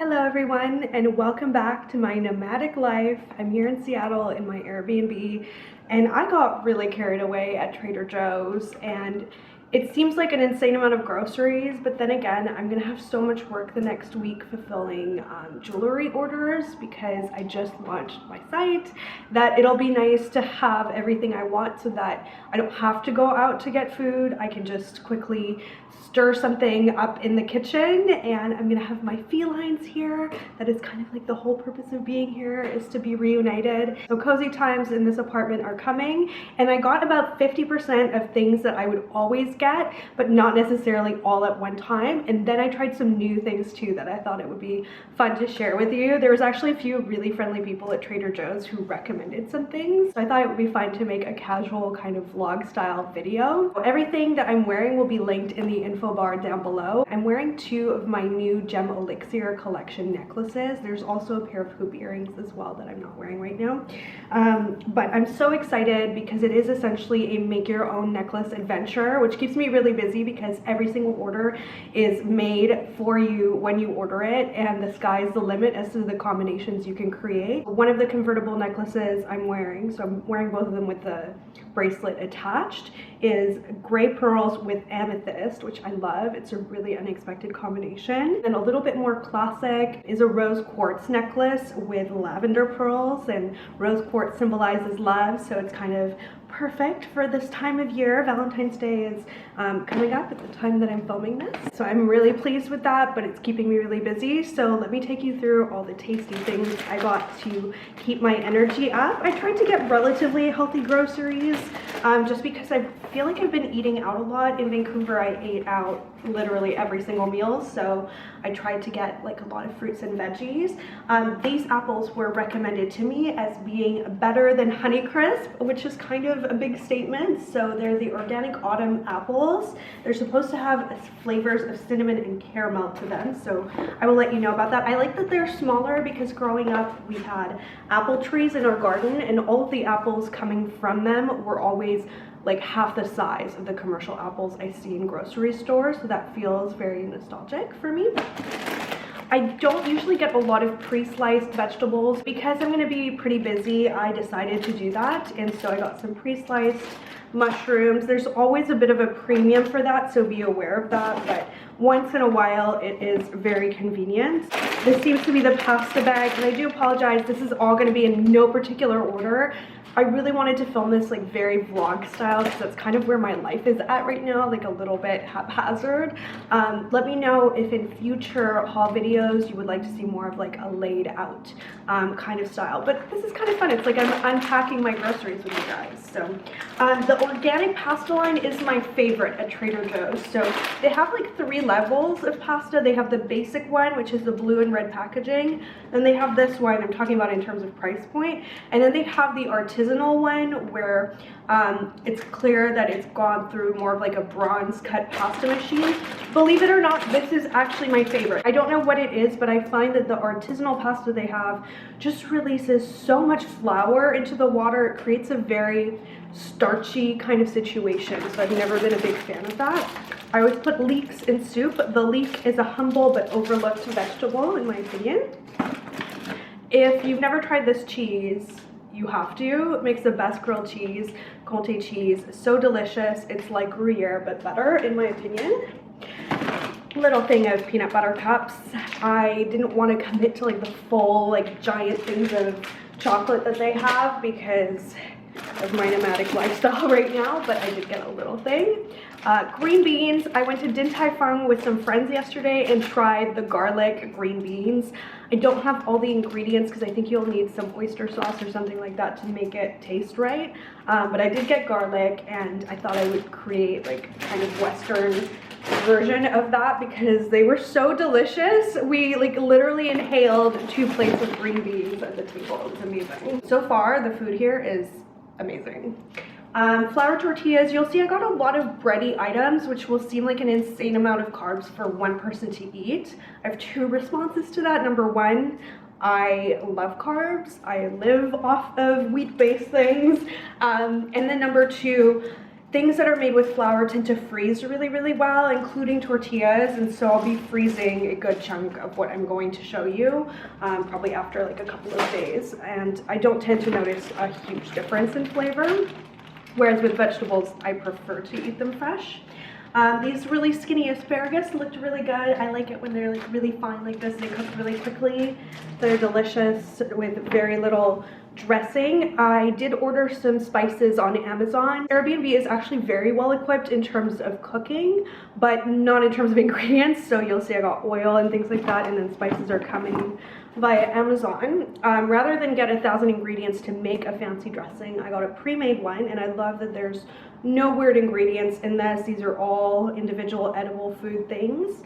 Hello everyone, and welcome back to my nomadic life. I'm here in Seattle in my Airbnb, and I got really carried away at Trader Joe's, and it seems like an insane amount of groceries, but then again, I'm gonna have so much work the next week fulfilling jewelry orders because I just launched my site, that it'll be nice to have everything I want so that I don't have to go out to get food. I can just quickly stir something up in the kitchen, and I'm gonna have my felines here. That is kind of like the whole purpose of being here, is to be reunited. So cozy times in this apartment are coming, and I got about 50% of things that I would always get, but not necessarily all at one time. And then I tried some new things too that I thought it would be fun to share with you. There was actually a few really friendly people at Trader Joe's who recommended some things, so I thought it would be fun to make a casual kind of vlog style video. Everything that I'm wearing will be linked in the info bar down below. I'm wearing two of my new Gem Elixir collection necklaces. There's also a pair of hoop earrings as well that I'm not wearing right now. But I'm so excited because it is essentially a make your own necklace adventure, which keeps me really busy because every single order is made for you when you order it, and the sky's the limit as to the combinations you can create. One of the convertible necklaces I'm wearing, so I'm wearing both of them with the bracelet attached, is gray pearls with amethyst, which I love. It's a really unexpected combination. And a little bit more classic is a rose quartz necklace with lavender pearls, and rose quartz symbolizes love, so it's kind of perfect for this time of year. Valentine's Day is coming up at the time that I'm filming this, so I'm really pleased with that, but it's keeping me really busy. So let me take you through all the tasty things I got to keep my energy up. I tried to get relatively healthy groceries just because I feel like I've been eating out a lot. In Vancouver, I ate out literally every single meal, so I tried to get like a lot of fruits and veggies. These apples were recommended to me as being better than Honeycrisp, which is kind of a big statement. So they're the organic autumn apples. They're supposed to have flavors of cinnamon and caramel to them, so I will let you know about that. I like that they're smaller because growing up we had apple trees in our garden, and all of the apples coming from them were always like half the size of the commercial apples I see in grocery stores, so that feels very nostalgic for me. I don't usually get a lot of pre-sliced vegetables because I'm going to be pretty busy. I decided to do that, and so I got some pre-sliced mushrooms. There's always a bit of a premium for that, so be aware of that, but once in a while it is very convenient. This seems to be the pasta bag, and I do apologize, this is all going to be in no particular order. I really wanted to film this like very vlog style because that's kind of where my life is at right now, like a little bit haphazard. Let me know if in future haul videos you would like to see more of like a laid out kind of style, but this is kind of fun. It's like I'm unpacking my groceries with you guys. So the organic pasta line is my favorite at Trader Joe's. So they have like 3 levels of pasta. They have the basic one, which is the blue and red packaging, then they have this one I'm talking about in terms of price point, and then they have the artisanal one where it's clear that it's gone through more of like a bronze cut pasta machine. Believe it or not, this is actually my favorite. I don't know what it is, but I find that the artisanal pasta they have just releases so much flour into the water. It creates a very starchy kind of situation, so I've never been a big fan of that. I always put leeks in soup. The leek is a humble but overlooked vegetable in my opinion. If you've never tried this cheese, you have to. It makes the best grilled cheese, Comté cheese. So delicious. It's like Gruyere but better in my opinion. Little thing of peanut butter cups. I didn't want to commit to like the full like giant things of chocolate that they have because of my nomadic lifestyle right now, but I did get a little thing. Green beans. I went to Din Tai Fung with some friends yesterday and tried the garlic green beans. I don't have all the ingredients because I think you'll need some oyster sauce or something like that to make it taste right, but I did get garlic, and I thought I would create like kind of Western version of that because they were so delicious. We like literally inhaled 2 plates of green beans at the table. It was amazing. So far the food here is amazing. Flour tortillas. You'll see I got a lot of bready items, which will seem like an insane amount of carbs for one person to eat. I have 2 responses to that. Number 1, I love carbs. I live off of wheat-based things. And then number 2, things that are made with flour tend to freeze really, really well, including tortillas, and so I'll be freezing a good chunk of what I'm going to show you, probably after like a couple of days, and I don't tend to notice a huge difference in flavor, whereas with vegetables, I prefer to eat them fresh. These really skinny asparagus looked really good. I like it when they're like really fine like this. They cook really quickly. They're delicious with very little dressing. I did order some spices on Amazon. Airbnb is actually very well equipped in terms of cooking, but not in terms of ingredients. So you'll see I got oil and things like that, and then spices are coming via Amazon. Rather than get 1,000 ingredients to make a fancy dressing, I got a pre-made one, and I love that there's no weird ingredients in this. These are all individual edible food things.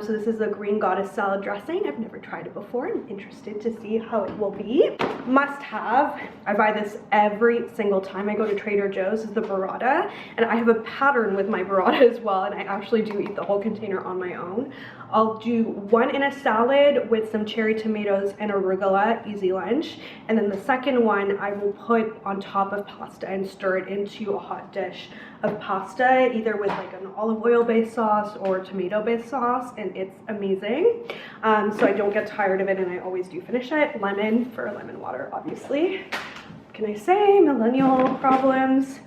So this is a green goddess salad dressing. I've never tried it before. I'm interested to see how it will be. Must have, I buy this every single time I go to Trader Joe's, is the burrata. And I have a pattern with my burrata as well, and I actually do eat the whole container on my own. I'll do one in a salad with some cherry tomatoes and arugula, easy lunch. And then the second one I will put on top of pasta and stir it into a hot dish of pasta, either with like an olive oil based sauce or tomato based sauce, and it's amazing. So I don't get tired of it, and I always do finish it. Lemon for lemon water, obviously. What can I say? Millennial problems.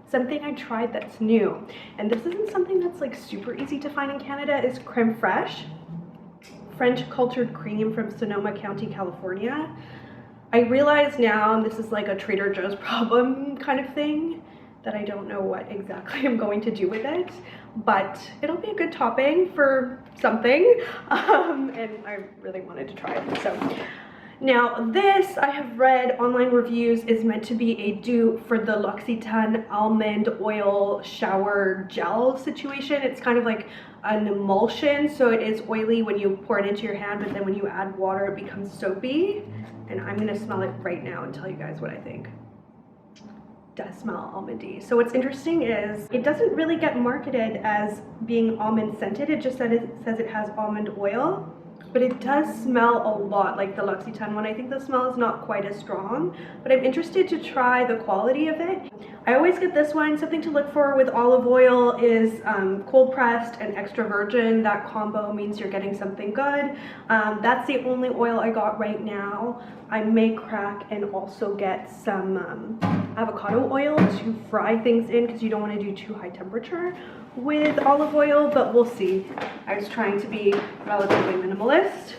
Something I tried that's new, and this isn't something that's like super easy to find in Canada, is creme fraiche, French cultured cream from Sonoma County, California. I realize now, and this is like a Trader Joe's problem kind of thing, that I don't know what exactly I'm going to do with it, but it'll be a good topping for something, and I really wanted to try it. So now this, I have read online reviews, is meant to be a dupe for the L'Occitane almond oil shower gel situation. It's kind of like an emulsion, so it is oily when you pour it into your hand, but then when you add water it becomes soapy. And I'm gonna smell it right now and tell you guys what I think. Does smell almondy. So what's interesting is it doesn't really get marketed as being almond scented. It just says it has almond oil, but it does smell a lot like the L'Occitane one. I think the smell is not quite as strong, but I'm interested to try the quality of it. I always get this one. Something to look for with olive oil is cold pressed and extra virgin. That combo means you're getting something good. That's the only oil I got right now. I may crack and also get some avocado oil to fry things in, because you don't want to do too high temperature with olive oil, but we'll see. I was trying to be relatively minimalist.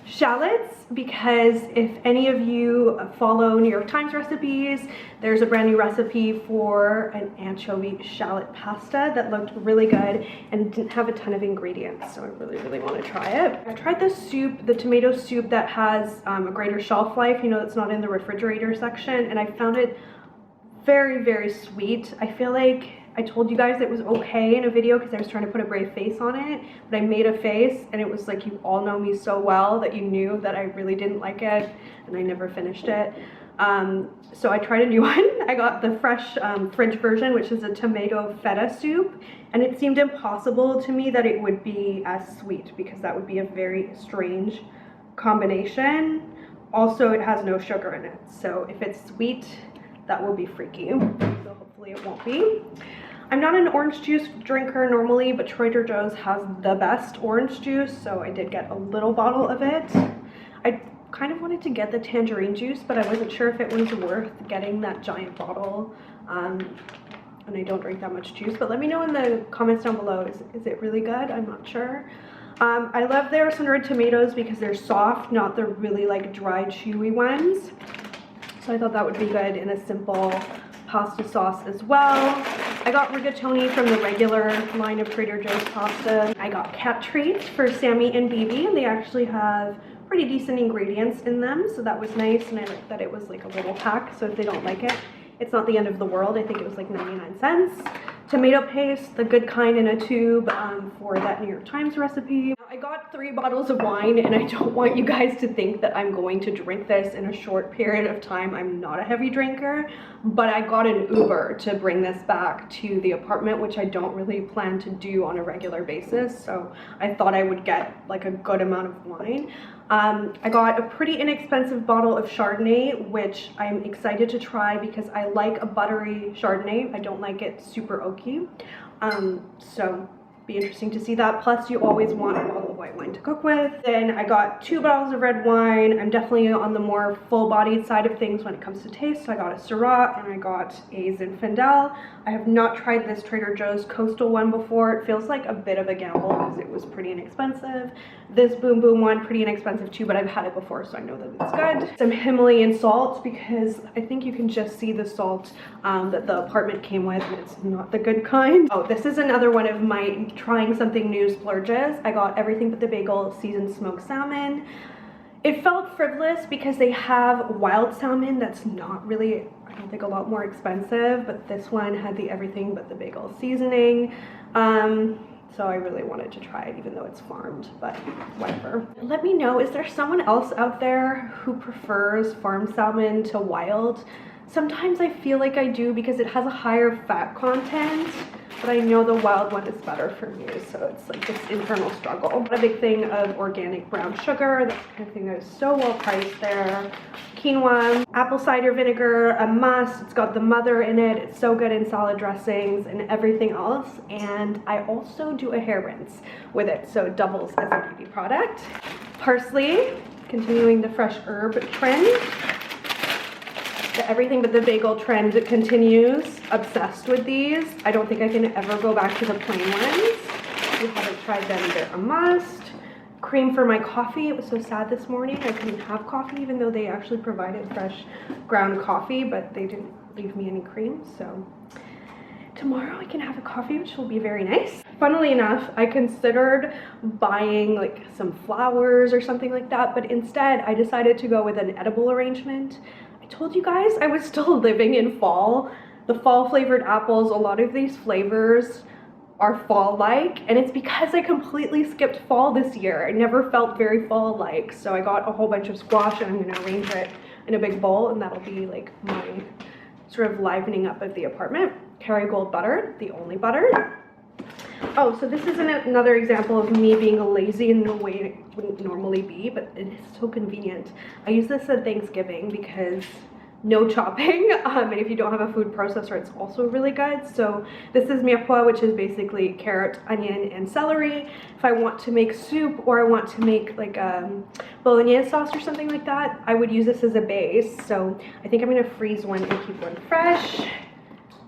Shallots, because if any of you follow New York Times recipes, there's a brand new recipe for an anchovy shallot pasta that looked really good and didn't have a ton of ingredients, so I really want to try it. I tried the soup, the tomato soup that has a greater shelf life, you know, that's not in the refrigerator section, and I found it very sweet. I feel like I told you guys it was okay in a video because I was trying to put a brave face on it, but I made a face and it was like, you all know me so well that you knew that I really didn't like it, and I never finished it. So I tried a new one. I got the fresh fringe version, which is a tomato feta soup, and it seemed impossible to me that it would be as sweet, because that would be a very strange combination. Also, it has no sugar in it, so if it's sweet, that will be freaky. So hopefully it won't be. I'm not an orange juice drinker normally, but Trader Joe's has the best orange juice, so I did get a little bottle of it. I kind of wanted to get the tangerine juice, but I wasn't sure if it was worth getting that giant bottle. And I don't drink that much juice, but let me know in the comments down below, is it really good? I'm not sure. I love their sun-dried tomatoes because they're soft, not the really like dry, chewy ones. So I thought that would be good in a simple pasta sauce as well. I got rigatoni from the regular line of Trader Joe's pasta. I got cat treats for Sammy and Bibi, and they actually have pretty decent ingredients in them, so that was nice, and I liked that it was like a little pack, so if they don't like it, it's not the end of the world. I think it was like 99 cents. Tomato paste, the good kind in a tube, for that New York Times recipe. I got 3 bottles of wine, and I don't want you guys to think that I'm going to drink this in a short period of time. I'm not a heavy drinker, but I got an Uber to bring this back to the apartment, which I don't really plan to do on a regular basis, so I thought I would get like a good amount of wine. I got a pretty inexpensive bottle of Chardonnay, which I'm excited to try because I like a buttery Chardonnay. I don't like it super oaky. So be interesting to see that. Plus you always want a bottle of white wine to cook with. Then I got 2 bottles of red wine. I'm definitely on the more full-bodied side of things when it comes to taste. So I got a Syrah and I got a Zinfandel. I have not tried this Trader Joe's coastal one before. It feels like a bit of a gamble because it was pretty inexpensive. This Boom Boom one, pretty inexpensive too, but I've had it before, so I know that it's good. Some Himalayan salt, because I think you can just see the salt that the apartment came with, and it's not the good kind. Oh, this is another one of my trying something new splurges. I got Everything But the Bagel seasoned smoked salmon. It felt frivolous because they have wild salmon that's not really, I don't think, a lot more expensive, but this one had the Everything But the Bagel seasoning. So I really wanted to try it even though it's farmed, but whatever. Let me know, is there someone else out there who prefers farmed salmon to wild? Sometimes I feel like I do because it has a higher fat content, but I know the wild one is better for me, so it's like this internal struggle. I'm a big thing of organic brown sugar. That's the kind of thing that is so well priced there. Quinoa, apple cider vinegar, a must. It's got the mother in it. It's so good in salad dressings and everything else. And I also do a hair rinse with it, so it doubles as a beauty product. Parsley, continuing the fresh herb trend. The Everything But the Bagel trend continues. Obsessed with these. I don't think I can ever go back to the plain ones. If you haven't tried them, they're a must. Cream for my coffee. It was so sad this morning I couldn't have coffee, even though they actually provided fresh ground coffee, but they didn't leave me any cream. So tomorrow I can have a coffee, which will be very nice. Funnily enough, I considered buying like some flowers or something like that, but instead I decided to go with an edible arrangement. I told you guys I was still living in fall. The fall flavored apples, a lot of these flavors are fall-like, and it's because I completely skipped fall this year. I never felt very fall-like, so I got a whole bunch of squash and I'm gonna arrange it in a big bowl, and that'll be like my sort of livening up of the apartment. Kerrygold butter, the only butter. Oh, so this is another example of me being lazy in a way it wouldn't normally be, but it is so convenient. I use this at Thanksgiving because no chopping, and if you don't have a food processor, it's also really good. So this is mirepoix, which is basically carrot, onion, and celery. If I want to make soup or I want to make like bolognese sauce or something like that, I would use this as a base. So I think I'm gonna freeze one and keep one fresh.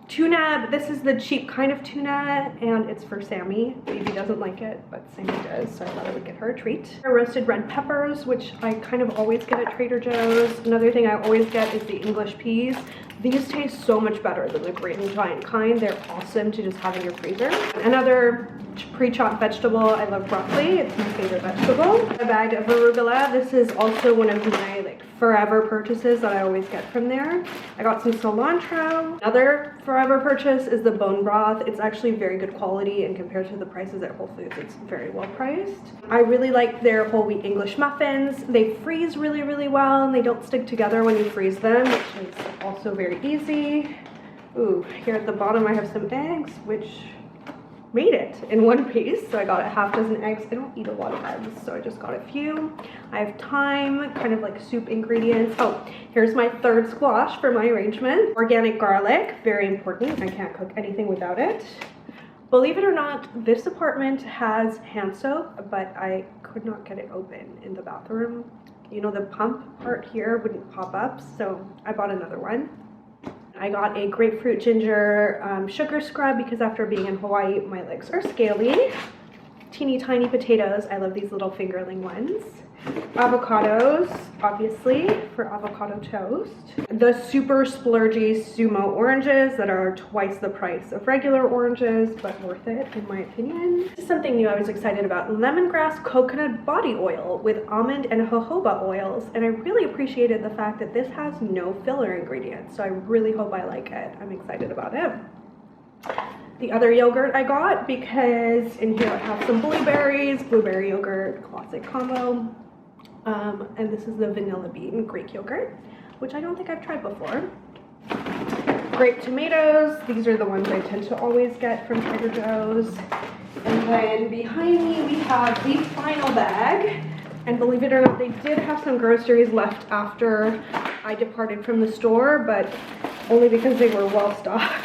Tuna, this is the cheap kind of tuna, and it's for Sammy. Baby doesn't like it, but Sammy does, so I thought I would get her a treat. Roasted red peppers, which I kind of always get at Trader Joe's. Another thing I always get is the English peas. These taste so much better than the Great and Giant kind. They're awesome to just have in your freezer. Another pre-chopped vegetable, I love broccoli. It's my favorite vegetable. A bag of arugula. This is also one of my like forever purchases that I always get from there. I got some cilantro. Another forever purchase is the bone broth. It's actually very good quality, and compared to the prices at Whole Foods, it's very well priced. I really like their whole wheat English muffins. They freeze really, really well, and they don't stick together when you freeze them, which is also very easy. Ooh, here at the bottom I have some eggs, which made it in one piece, so I got a half dozen eggs. I don't eat a lot of eggs, so I just got a few. I have thyme, kind of like soup ingredients. Oh, here's my third squash for my arrangement. Organic garlic, very important. I can't cook anything without it. Believe it or not, this apartment has hand soap, but I could not get it open in the bathroom. You know, the pump part here wouldn't pop up, so I bought another one. I got a grapefruit ginger sugar scrub because after being in Hawaii, my legs are scaly. Teeny tiny potatoes. I love these little fingerling ones. Avocados, obviously, for avocado toast. The super splurgy sumo oranges that are twice the price of regular oranges, but worth it in my opinion. This is something new I was excited about. Lemongrass coconut body oil with almond and jojoba oils, and I really appreciated the fact that this has no filler ingredients, so I really hope I like it. I'm excited about it. The other yogurt I got, because in here I have some blueberries, blueberry yogurt, classic combo. And this is the vanilla bean Greek yogurt, which I don't think I've tried before. Grape tomatoes, these are the ones I tend to always get from Trader Joe's. And then behind me we have the final bag, And believe it or not, they did have some groceries left after I departed from the store, but only because they were well stocked.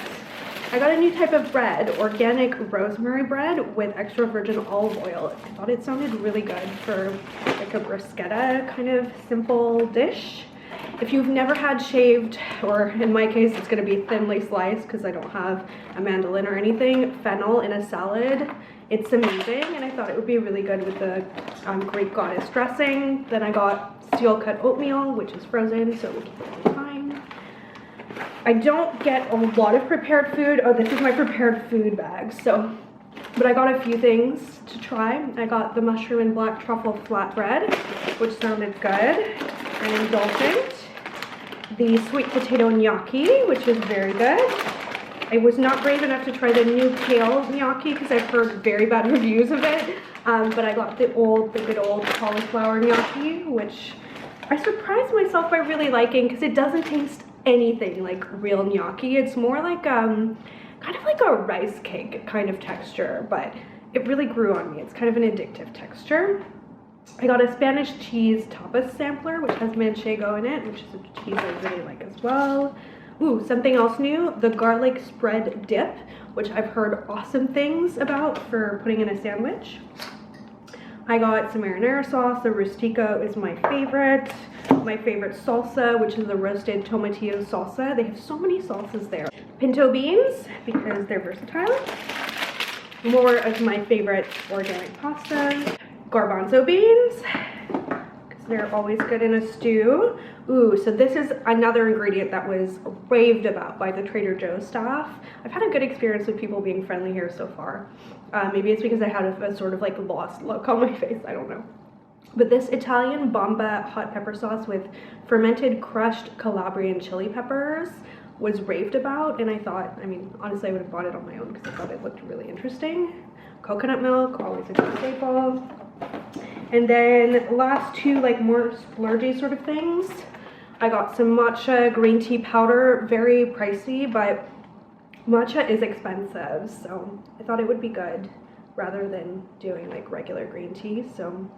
I got a new type of bread, organic rosemary bread with extra virgin olive oil. I thought it sounded really good for like a bruschetta kind of simple dish. If you've never had shaved, or in my case, it's gonna be thinly sliced because I don't have a mandolin or anything, fennel in a salad, it's amazing, and I thought it would be really good with the Greek goddess dressing. Then I got steel cut oatmeal, which is frozen, so it will keep it really fine. I don't get a lot of prepared food. Oh, this is my prepared food bag, but I got a few things to try. I got the mushroom and black truffle flatbread, which sounded good and indulgent. The sweet potato gnocchi, which is very good. I was not brave enough to try the new kale gnocchi because I've heard very bad reviews of it, but I got the good old cauliflower gnocchi, which I surprised myself by really liking because it doesn't taste anything like real gnocchi. It's more like kind of like a rice cake kind of texture, but it really grew on me. It's kind of an addictive texture. I got a Spanish cheese tapas sampler, which has manchego in it, which is a cheese I really like as well. Ooh, something else new, the garlic spread dip, which I've heard awesome things about for putting in a sandwich. I got some marinara sauce. The rustico is my favorite. My favorite salsa, which is the roasted tomatillo salsa. They have so many salsas there. Pinto beans, because they're versatile. More of my favorite organic pasta. Garbanzo beans, because they're always good in a stew. Ooh, so this is another ingredient that was raved about by the Trader Joe's staff. I've had a good experience with people being friendly here so far. Maybe it's because I had a sort of like lost look on my face, I don't know. But this Italian bomba hot pepper sauce with fermented crushed Calabrian chili peppers was raved about, and I thought, I mean, honestly, I would have bought it on my own because I thought it looked really interesting. Coconut milk, always a good staple. And then last two, like more splurgy sort of things. I got some matcha green tea powder, very pricey, but matcha is expensive, so I thought it would be good rather than doing like regular green tea. So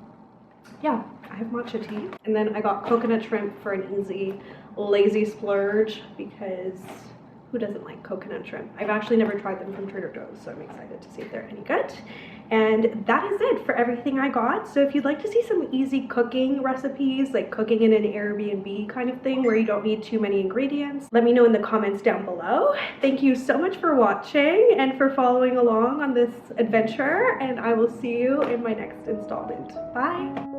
yeah, I have matcha tea. And then I got coconut shrimp for an easy, lazy splurge because who doesn't like coconut shrimp? I've actually never tried them from Trader Joe's, so I'm excited to see if they're any good. And that is it for everything I got. So if you'd like to see some easy cooking recipes, like cooking in an Airbnb kind of thing where you don't need too many ingredients, let me know in the comments down below. Thank you so much for watching and for following along on this adventure, and I will see you in my next installment. Bye!